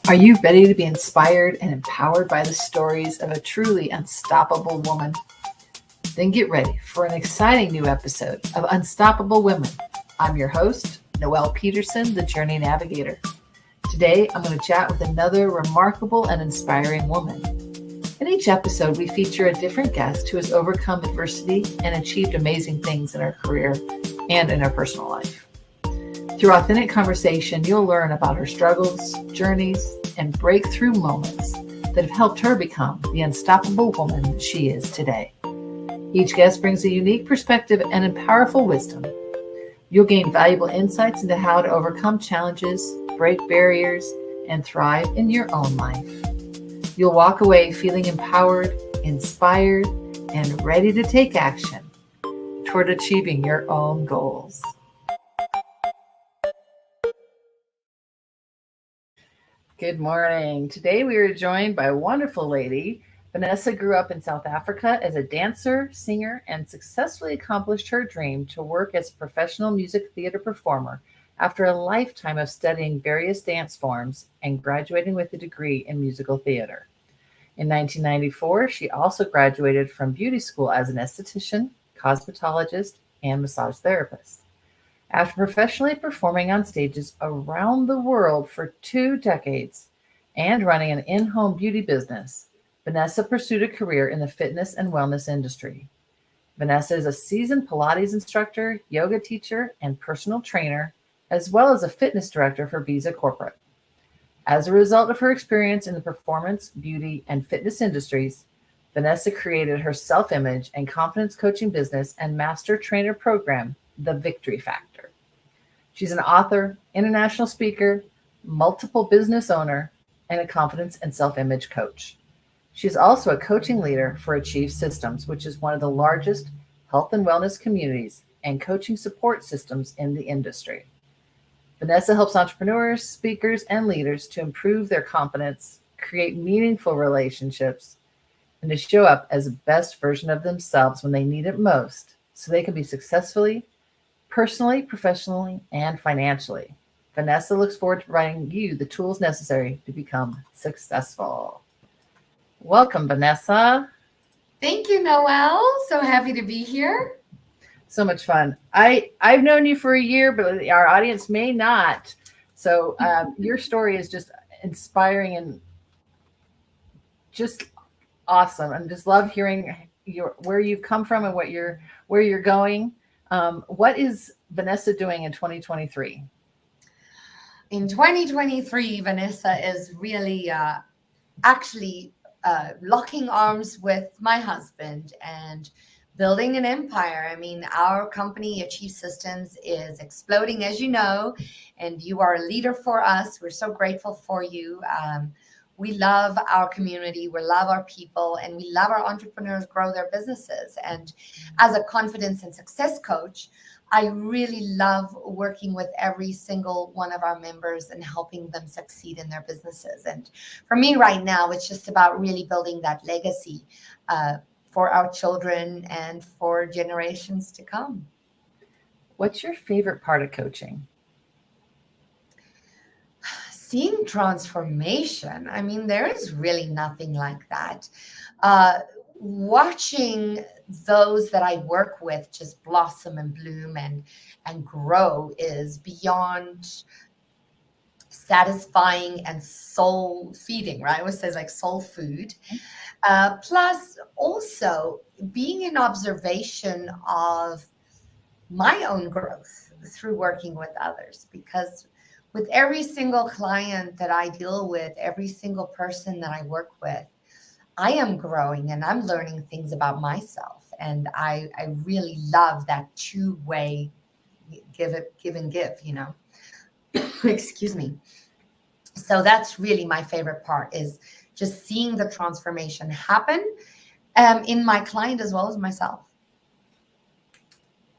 Are you ready to be inspired and empowered by the stories of a truly unstoppable woman? Then get ready for an exciting new episode of Unstoppable Women. I'm your host, Noelle Peterson, the Journey Navigator. Today, I'm going to chat with another remarkable and inspiring woman. In each episode, we feature a different guest who has overcome adversity and achieved amazing things in her career and in her personal life. Through authentic conversation, you'll learn about her struggles, journeys, and breakthrough moments that have helped her become the unstoppable woman she is today. Each guest brings a unique perspective and powerful wisdom. You'll gain valuable insights into how to overcome challenges, break barriers, and thrive in your own life. You'll walk away feeling empowered, inspired, and ready to take action toward achieving your own goals. Good morning. Today we are joined by a wonderful lady. Vanessa grew up in South Africa as a dancer, singer, and successfully accomplished her dream to work as a professional music theater performer after a lifetime of studying various dance forms and graduating with a degree in musical theater. In 1994, she also graduated from beauty school as an esthetician, cosmetologist, and massage therapist. After professionally performing on stages around the world for 2 decades and running an in-home beauty business, Vanessa pursued a career in the fitness and wellness industry. Vanessa is a seasoned Pilates instructor, yoga teacher, and personal trainer, as well as a fitness director for Visa Corporate. As a result of her experience in the performance, beauty, and fitness industries, Vanessa created her self-image and confidence coaching business and master trainer program, The Victory Factor. She's an author, international speaker, multiple business owner, and a confidence and self-image coach. She's also a coaching leader for Achieve Systems, which is one of the largest health and wellness communities and coaching support systems in the industry. Vanessa helps entrepreneurs, speakers, and leaders to improve their confidence, create meaningful relationships, and to show up as the best version of themselves when they need it most so they can be successfully, personally, professionally, and financially. Vanessa looks forward to providing you the tools necessary to become successful. Welcome, Vanessa. Thank you, Noelle. So happy to be here. So much fun. I've known you for a year, but our audience may not. So your story is just inspiring and just awesome. I just love hearing where you've come from and where you're going. What is Vanessa doing in 2023? In 2023, Vanessa is really actually locking arms with my husband and building an empire. I mean, our company, Achieve Systems, is exploding, as you know, and you are a leader for us. We're so grateful for you. We love our community, we love our people, and we love our entrepreneurs grow their businesses. And as a confidence and success coach, I really love working with every single one of our members and helping them succeed in their businesses. And for me right now, it's just about really building that legacy for our children and for generations to come. What's your favorite part of coaching? Seeing transformation. I mean, there is really nothing like that. Watching those that I work with just blossom and bloom and grow is beyond satisfying and soul feeding, right? I always say like soul food. Plus also being in observation of my own growth through working with others, because with every single client that I deal with, every single person that I work with, I am growing and I'm learning things about myself. And I really love that two-way give and give, you know. Excuse me. So that's really my favorite part, is just seeing the transformation happen in my client as well as myself.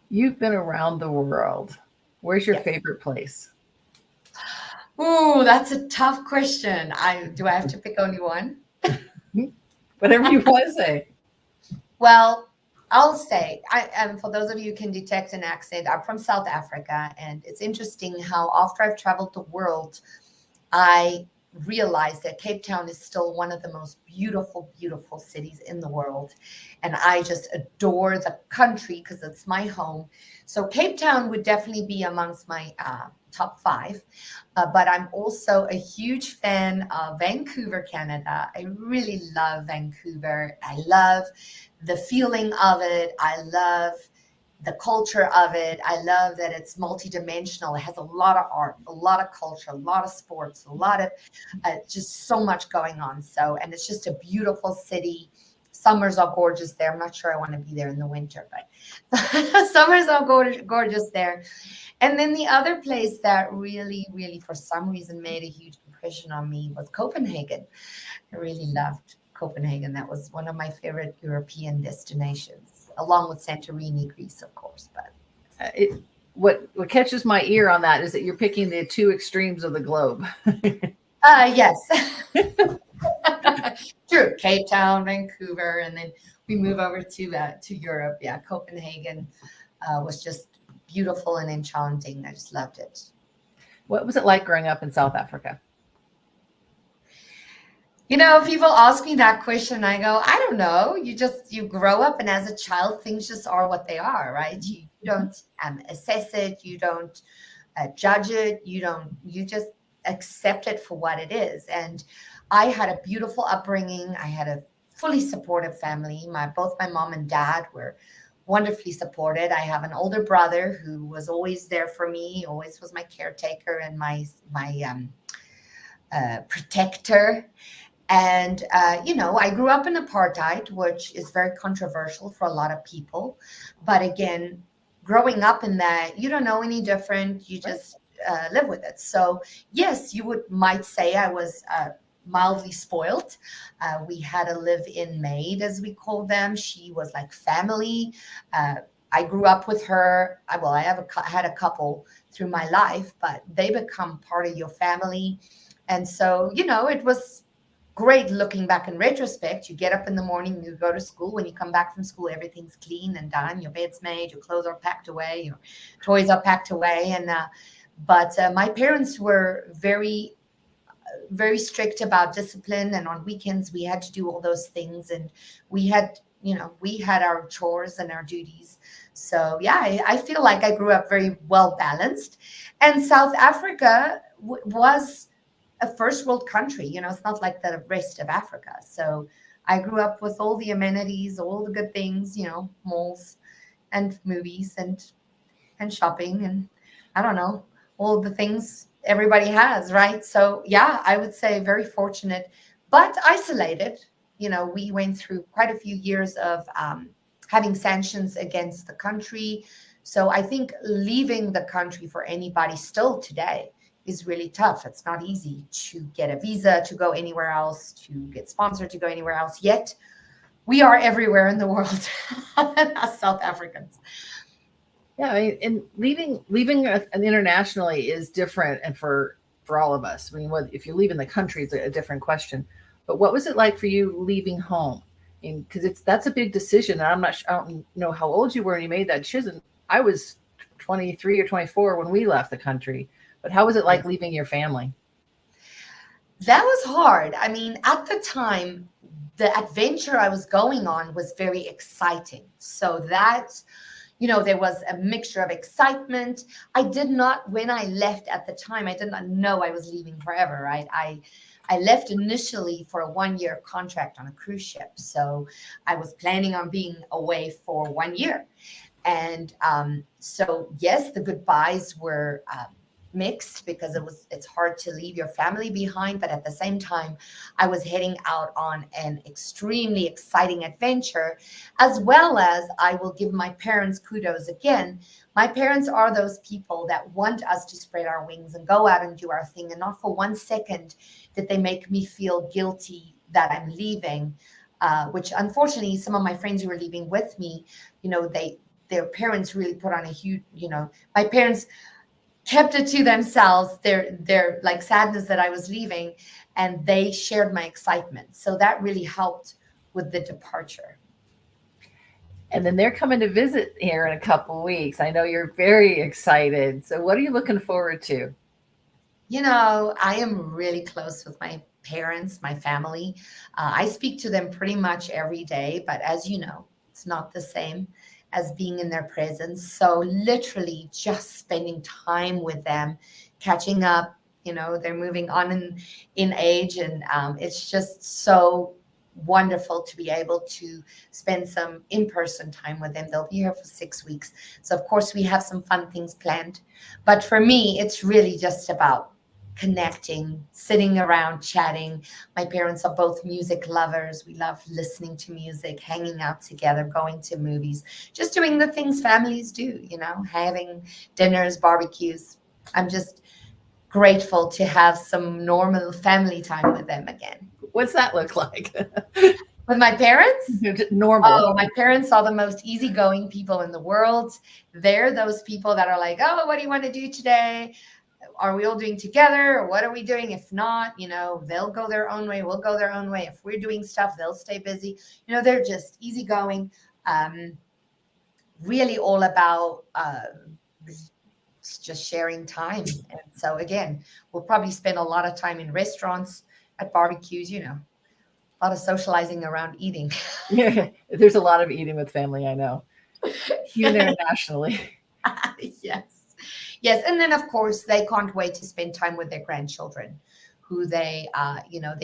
You've been around the world. Where's your favorite place? Ooh, that's a tough question. Do I have to pick only one? Whatever you want to say. Well, I'll say, for those of you who can detect an accent, I'm from South Africa, and it's interesting how after I've traveled the world, I realized that Cape Town is still one of the most beautiful, beautiful cities in the world. And I just adore the country because it's my home. So Cape Town would definitely be amongst my top five. But I'm also a huge fan of Vancouver, Canada. I really love Vancouver. I love the feeling of it. I love the culture of it. I love that it's multidimensional. It has a lot of art, a lot of culture, a lot of sports, a lot of just so much going on. So, and it's just a beautiful city. Summers are gorgeous there. I'm not sure I want to be there in the winter, but summers are gorgeous there. And then the other place that really, really, for some reason, made a huge impression on me was Copenhagen. I really loved Copenhagen. That was one of my favorite European destinations, along with Santorini, Greece, of course. But what catches my ear on that is that you're picking the two extremes of the globe. Yes, true. Cape Town, Vancouver, and then we move over to Europe. Yeah, Copenhagen was just beautiful and enchanting. I just loved it. What was it like growing up in South Africa? You know, people ask me that question. I go, I don't know. You grow up, and as a child, things just are what they are, right? You don't assess it. You don't judge it. You just accept it for what it is. And I had a beautiful upbringing. I had a fully supportive family. Both my mom and dad were wonderfully supported. I have an older brother who was always there for me, always was my caretaker and my protector. And, I grew up in apartheid, which is very controversial for a lot of people. But again, growing up in that, you don't know any different. You just live with it. So, yes, might say I was mildly spoiled. We had a live-in maid, as we call them. She was like family. I grew up with her. I had a couple through my life, but they become part of your family. And so, it was great looking back in retrospect. You get up in the morning, you go to school. When you come back from school, everything's clean and done. Your bed's made, your clothes are packed away, your toys are packed away. But my parents were very, very strict about discipline. And on weekends, we had to do all those things. And we had our chores and our duties. So, yeah, I feel like I grew up very well balanced. And South Africa was a first world country. It's not like the rest of Africa. So I grew up with all the amenities, all the good things, malls and movies and shopping and I don't know, all the things everybody has, right? So yeah, I would say very fortunate, but isolated. We went through quite a few years of having sanctions against the country. So I think leaving the country for anybody still today is really tough. It's not easy to get a visa to go anywhere else, to get sponsored to go anywhere else. Yet we are everywhere in the world as South Africans. Yeah, I mean, and leaving internationally is different, and for all of us. I mean, if you leave in the country, it's a different question. But what was it like for you leaving home? Because that's a big decision. And I don't know how old you were when you made that decision. I was 23 or 24 when we left the country. But how was it like leaving your family? That was hard. I mean, at the time, the adventure I was going on was very exciting. So there was a mixture of excitement. When I left at the time, I did not know I was leaving forever, right? I left initially for a 1-year contract on a cruise ship. So I was planning on being away for 1 year. And so, yes, the goodbyes were mixed because it's hard to leave your family behind, but at the same time I was heading out on an extremely exciting adventure, as well as I will give my parents kudos again. My parents are those people that want us to spread our wings and go out and do our thing, and not for 1 second did they make me feel guilty that I'm leaving, which unfortunately some of my friends who were leaving with me, their parents really put on a huge, my parents kept it to themselves, their like sadness that I was leaving, and they shared my excitement. So that really helped with the departure. And then they're coming to visit here in a couple of weeks. I know you're very excited. So what are you looking forward to? I am really close with my parents, my family. I speak to them pretty much every day, but as you know, it's not the same as being in their presence. So, literally, just spending time with them, catching up. They're moving on in age, and it's just so wonderful to be able to spend some in-person time with them. They'll be here for 6 weeks. So, of course, we have some fun things planned. But for me, it's really just about connecting, sitting around, chatting. My parents are both music lovers. We love listening to music, hanging out together, going to movies, just doing the things families do, having dinners, barbecues. I'm just grateful to have some normal family time with them again. What's that look like? With my parents, Normal. oh, my parents are the most easygoing people in the world. They're those people that are like, oh, what do you want to do today? Are we all doing together, or what are we doing? If not, they'll go their own way, we'll go their own way. If we're doing stuff, they'll stay busy. They're just easygoing. Really all about just sharing time. And so again, we'll probably spend a lot of time in restaurants, at barbecues, a lot of socializing around eating. Yeah, there's a lot of eating with family, I know, even internationally. Yes. Yes. And then, of course, they can't wait to spend time with their grandchildren, who they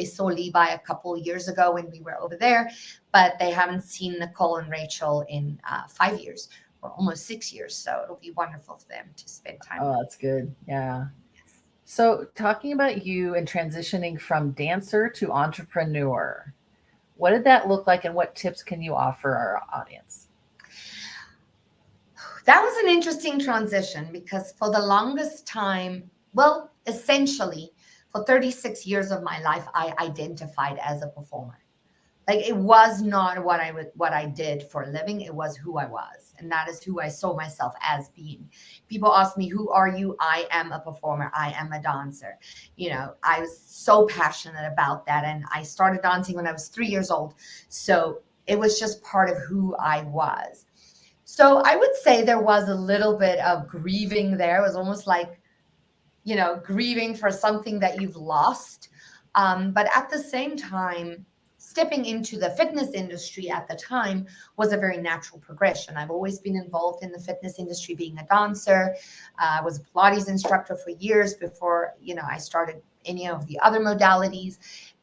saw Levi a couple of years ago when we were over there, but they haven't seen Nicole and Rachel in 5 years or almost 6 years. So it'll be wonderful for them to spend time Oh, with. that's good. Yeah. So, talking about you and transitioning from dancer to entrepreneur, what did that look like and what tips can you offer our audience? That was an interesting transition because for the longest time, well, essentially, for 36 years of my life, I identified as a performer. Like, it was not what I did for a living. It was who I was, and that is who I saw myself as being. People ask me, who are you? I am a performer. I am a dancer. I was so passionate about that, and I started dancing when I was 3 years old. So it was just part of who I was. So I would say there was a little bit of grieving there. It was almost like, grieving for something that you've lost. But at the same time, stepping into the fitness industry at the time was a very natural progression. I've always been involved in the fitness industry, being a dancer. I was a Pilates instructor for years before, I started any of the other modalities.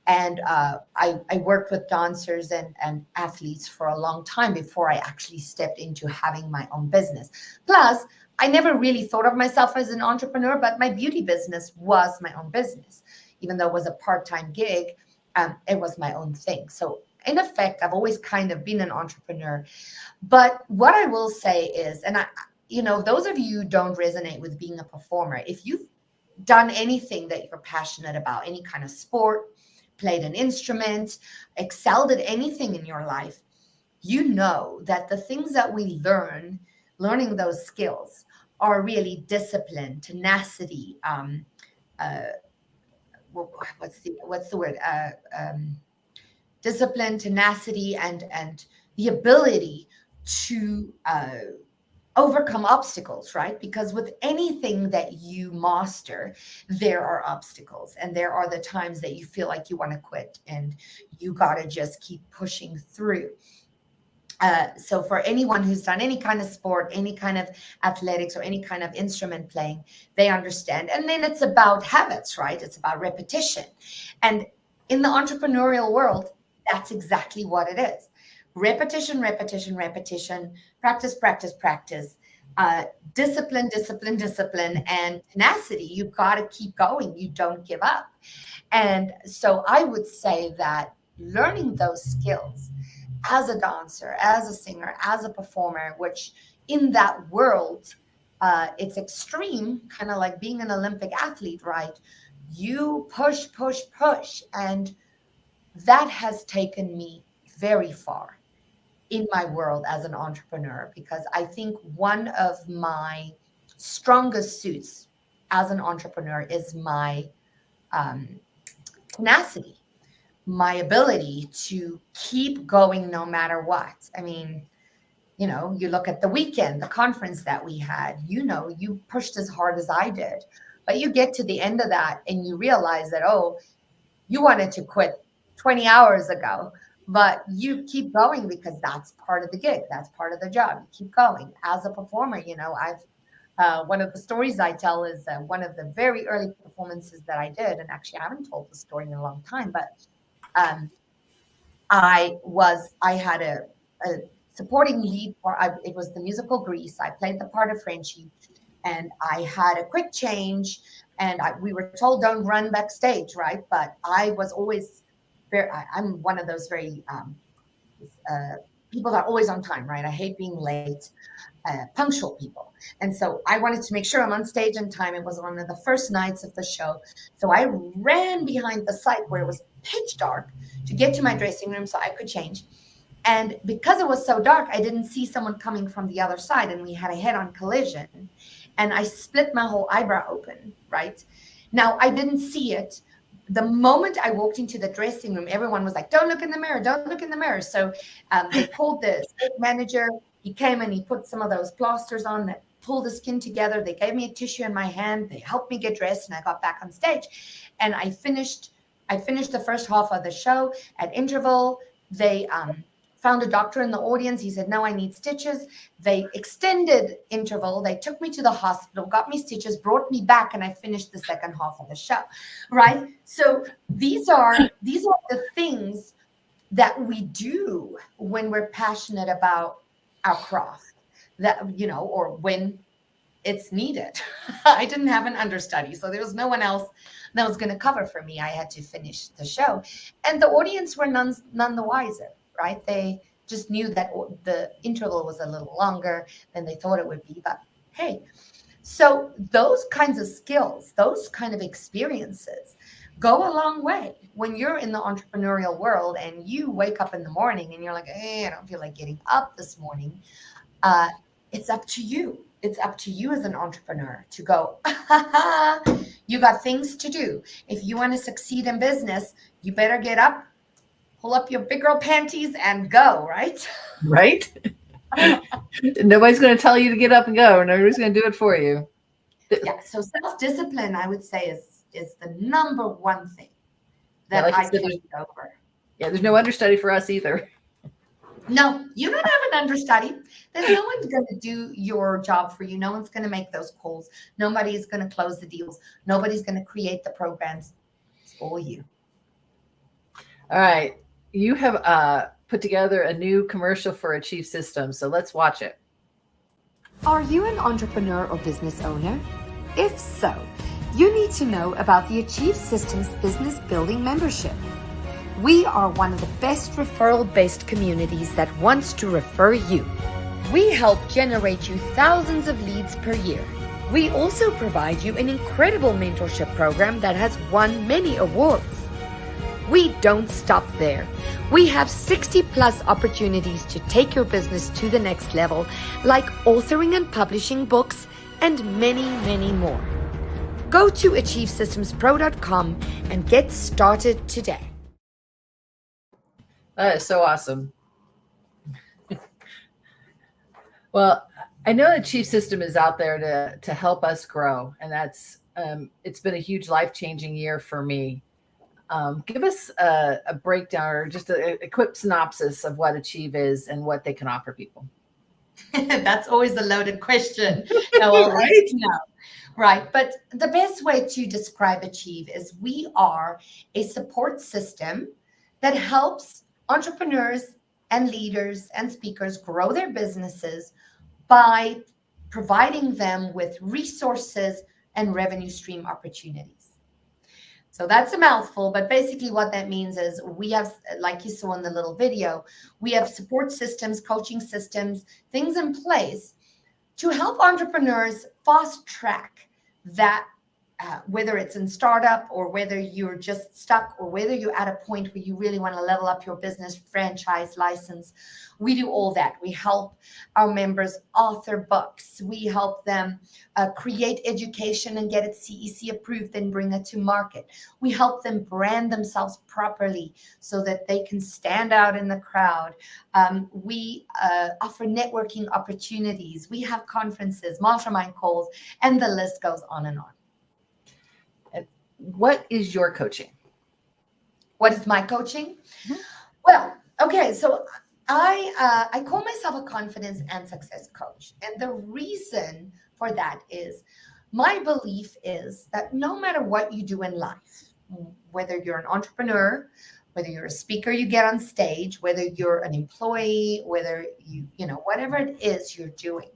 And I worked with dancers and athletes for a long time before I actually stepped into having my own business. Plus, I never really thought of myself as an entrepreneur, but my beauty business was my own business. Even though it was a part-time gig, it was my own thing. So in effect, I've always kind of been an entrepreneur. But what I will say is, and those of you who don't resonate with being a performer, if you've done anything that you're passionate about, any kind of sport, played an instrument, excelled at anything in your life, you know that the things that we learning those skills are really discipline, tenacity, uh, what's the word? Discipline, tenacity, and the ability to overcome obstacles, right? Because with anything that you master, there are obstacles, and there are the times that you feel like you want to quit, and you got to just keep pushing through. So for anyone who's done any kind of sport, any kind of athletics, or any kind of instrument playing, they understand. And then it's about habits, right? It's about repetition. And in the entrepreneurial world, that's exactly what it is. Repetition, repetition, repetition, practice, practice, practice, discipline, discipline, discipline, and tenacity. You've got to keep going. You don't give up. And so I would say that learning those skills as a dancer, as a singer, as a performer, which in that world, it's extreme, kind of like being an Olympic athlete, right? You push, push, push. And that has taken me very far in my world as an entrepreneur, because I think one of my strongest suits as an entrepreneur is my um, tenacity, my ability to keep going no matter what. I mean, you look at the weekend, the conference that we had, you pushed as hard as I did. But you get to the end of that and you realize that, oh, you wanted to quit 20 hours ago, but you keep going because that's part of the gig. That's part of the job. You keep going. As a performer, one of the stories I tell is one of the very early performances that I did. And actually, I haven't told the story in a long time, but um, I had a supporting lead for, it was the musical Grease. I played the part of Frenchie, and I had a quick change, and we were told don't run backstage, right? But I was always I'm one of those very people that are always on time, right? I hate being late, punctual people. And so I wanted to make sure I'm on stage on time. It was one of the first nights of the show. So I ran behind the site where it was pitch dark to get to my dressing room so I could change. And because it was so dark, I didn't see someone coming from the other side, and we had a head-on collision. And I split my whole eyebrow open, right? Now, I didn't see it. The moment I walked into the dressing room, everyone was like, don't look in the mirror, don't look in the mirror. So they called the stage manager. He came and he put some of those plasters on that pulled the skin together. They gave me a tissue in my hand. They helped me get dressed, and I got back on stage. And I finished the first half of the show. At interval, they found a doctor in the audience. He said, no, I need stitches. They extended interval. They took me to the hospital, got me stitches, brought me back, and I finished the second half of the show, right? So these are the things that we do when we're passionate about our craft, that, or when it's needed. I didn't have an understudy, so there was no one else that was going to cover for me. I had to finish the show, and the audience were none the wiser. Right? They just knew that the interval was a little longer than they thought it would be. But hey, so those kinds of skills, those kind of experiences go a long way when you're in the entrepreneurial world and you wake up in the morning and you're like, hey, I don't feel like getting up this morning. It's up to you. It's up to you as an entrepreneur to go, you got things to do. If you want to succeed in business, you better get up, pull up your big girl panties and go, right? Right? Nobody's going to tell you to get up and go. Nobody's going to do it for you. Yeah. So self-discipline, I would say, is the number one thing that I carried over. Yeah, there's no understudy for us either. No, you don't have an understudy. There's no one's going to do your job for you. No one's going to make those calls. Nobody's going to close the deals. Nobody's going to create the programs. It's all you. All right. You have put together a new commercial for Achieve Systems, so let's watch it. Are you an entrepreneur or business owner? If so, you need to know about the Achieve Systems Business Building Membership. We are one of the best referral-based communities that wants to refer you. We help generate you thousands of leads per year. We also provide you an incredible mentorship program that has won many awards. We don't stop there. We have 60 plus opportunities to take your business to the next level, like authoring and publishing books and many, many more. Go to achievesystemspro.com and get started today. That is so awesome. Well, I know that Achieve System is out there to help us grow, and that's it's been a huge life-changing year for me. Give us a breakdown or just a quick synopsis of what Achieve is and what they can offer people. That's always a loaded question. Right? No. Right. But the best way to describe Achieve is we are a support system that helps entrepreneurs and leaders and speakers grow their businesses by providing them with resources and revenue stream opportunities. So that's a mouthful, but basically what that means is we have, like you saw in the little video, we have support systems, coaching systems, things in place to help entrepreneurs fast track that, whether it's in startup or whether you're just stuck or whether you're at a point where you really want to level up your business, franchise, license. We do all that. We help our members author books. We help them create education and get it CEC approved and bring it to market. We help them brand themselves properly so that they can stand out in the crowd. We offer networking opportunities. We have conferences, mastermind calls, and the list goes on and on. what is your coaching? What is my coaching? Well, okay, so I call myself a confidence and success coach. And the reason for that is my belief is that no matter what you do in life, whether you're an entrepreneur, whether you're a speaker, you get on stage, whether you're an employee, whether whatever it is you're doing,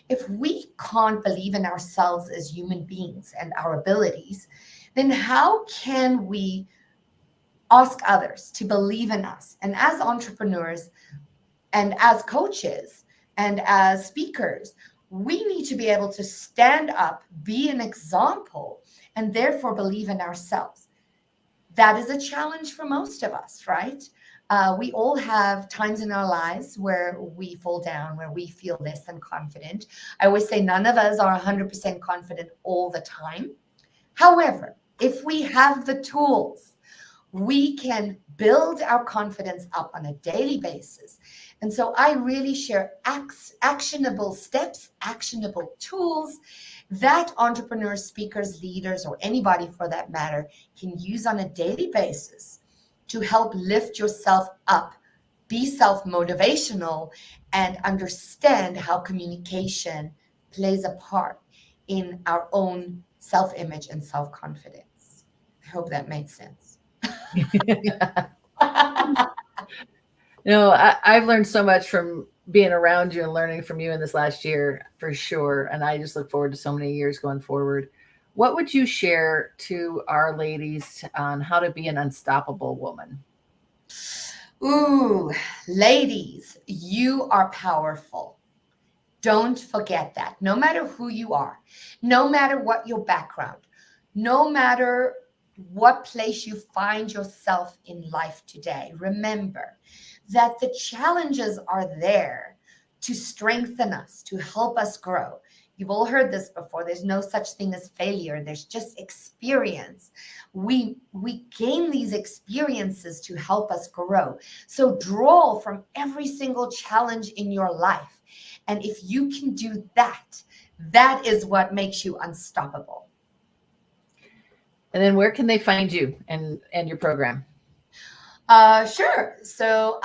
if we can't believe in ourselves as human beings and our abilities, then how can we ask others to believe in us? And as entrepreneurs and as coaches and as speakers, we need to be able to stand up, be an example, and therefore believe in ourselves. That is a challenge for most of us, right? We all have times in our lives where we fall down, where we feel less than confident. I always say none of us are 100% confident all the time. However, if we have the tools, we can build our confidence up on a daily basis. And so I really share actionable steps, actionable tools that entrepreneurs, speakers, leaders, or anybody for that matter can use on a daily basis to help lift yourself up, be self-motivational, and understand how communication plays a part in our own self-image and self-confidence. I hope that made sense. I've learned so much from being around you and learning from you in this last year, for sure. And I just look forward to so many years going forward. What would you share to our ladies on how to be an unstoppable woman? Ooh, ladies, you are powerful. Don't forget that. No matter who you are, no matter what your background, no matter what place you find yourself in life today, remember that the challenges are there to strengthen us, to help us grow. You've all heard this before. There's no such thing as failure. There's just experience. We gain these experiences to help us grow. So draw from every single challenge in your life. And if you can do that, that is what makes you unstoppable. And then where can they find you and your program? Sure. So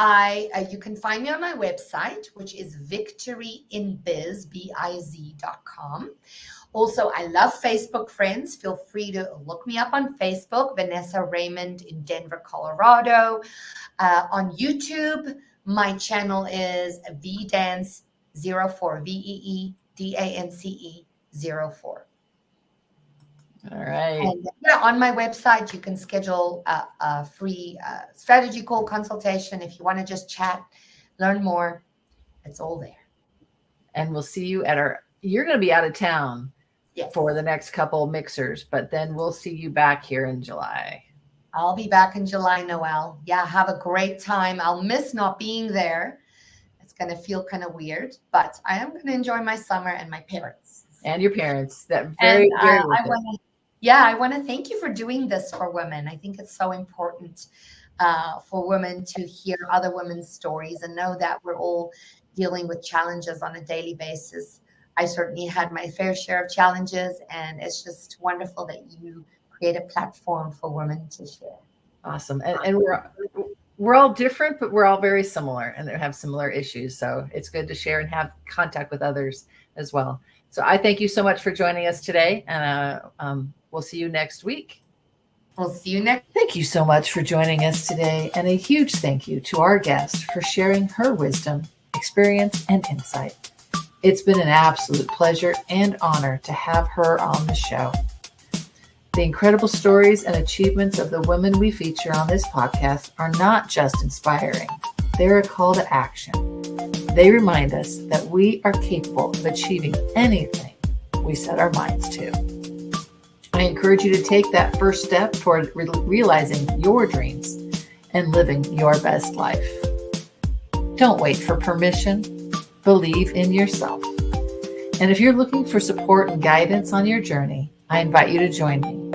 you can find me on my website, which is victoryinbiz.com. Also, I love Facebook friends. Feel free to look me up on Facebook, Vanessa Raymond in Denver, Colorado. On YouTube, my channel is VDance04, VEEDANCE 04. All right. And on my website, you can schedule a free strategy call consultation. If you want to just chat, learn more, it's all there. And we'll see you you're going to be out of town Yes. for the next couple mixers, but then we'll see you back here in July. I'll be back in July, Noelle. Yeah, have a great time. I'll miss not being there. It's going to feel kind of weird, but I am going to enjoy my summer and my parents. And your parents. I want to thank you for doing this for women. I think it's so important for women to hear other women's stories and know that we're all dealing with challenges on a daily basis. I certainly had my fair share of challenges, and it's just wonderful that you create a platform for women to share. Awesome. And we're all different, but we're all very similar and have similar issues. So it's good to share and have contact with others as well. So I thank you so much for joining us today. And we'll see you next week. We'll see you next. Thank you so much for joining us today. And a huge thank you to our guest for sharing her wisdom, experience, and insight. It's been an absolute pleasure and honor to have her on the show. The incredible stories and achievements of the women we feature on this podcast are not just inspiring. They're a call to action. They remind us that we are capable of achieving anything we set our minds to. I encourage you to take that first step toward realizing your dreams and living your best life. Don't wait for permission. Believe in yourself. And if you're looking for support and guidance on your journey, I invite you to join me.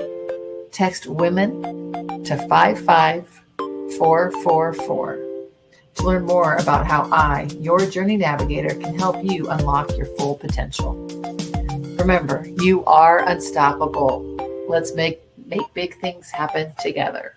Text WOMEN to 55444 to learn more about how I, your Journey Navigator, can help you unlock your full potential. Remember, you are unstoppable. Let's make make big things happen together.